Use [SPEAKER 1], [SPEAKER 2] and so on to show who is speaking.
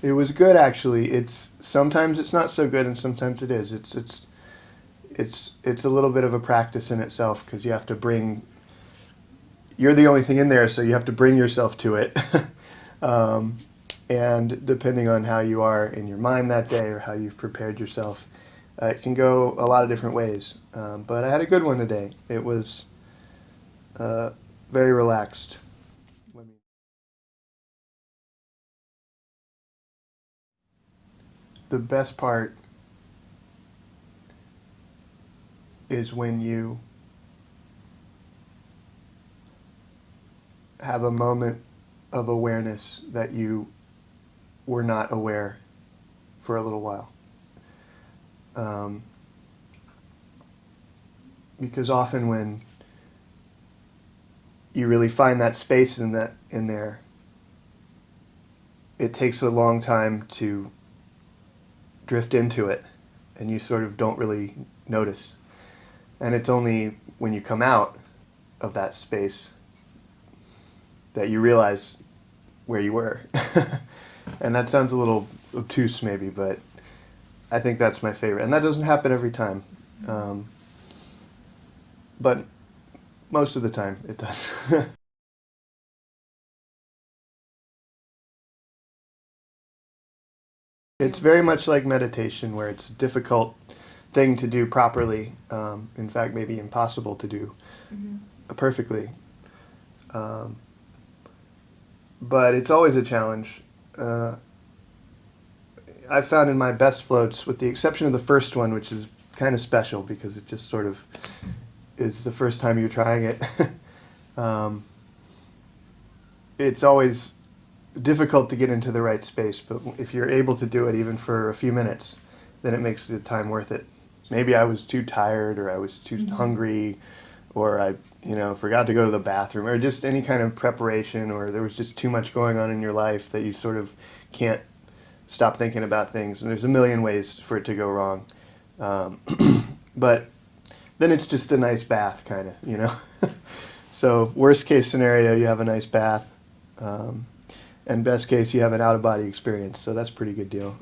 [SPEAKER 1] It was good actually. It's sometimes it's not so good, and sometimes it is. It's a little bit of a practice in itself because you have to bring. You're the only thing in there, so you have to bring yourself to it. um, and depending on how you are in your mind that day or how you've prepared yourself, it can go a lot of different ways. But I had a good one today. It was uh, very relaxed. The best part is when you have a moment of awareness that you were not aware for a little while. Um, because often when you really find that space in there, it takes a long time to drift into it, and you sort of don't really notice. And it's only when you come out of that space that you realize where you were. And that sounds a little obtuse maybe, but I think that's my favorite. And that doesn't happen every time. Um, but most of the time it does. It's very much like meditation, where it's a difficult thing to do properly. In fact, maybe impossible to do perfectly. Um, but it's always a challenge. Uh, I've found in my best floats, with the exception of the first one, which is kind of special because it just sort of is the first time you're trying it. um, it's always difficult to get into the right space, but if you're able to do it even for a few minutes, then it makes the time worth it. Maybe I was too tired, or I was too hungry, or I, forgot to go to the bathroom, or just any kind of preparation, or there was just too much going on in your life that you sort of can't stop thinking about things. And there's a million ways for it to go wrong. Um, but then it's just a nice bath, kind of. So worst case scenario, you have a nice bath. And best case, you have an out of body experience. So that's a pretty good deal.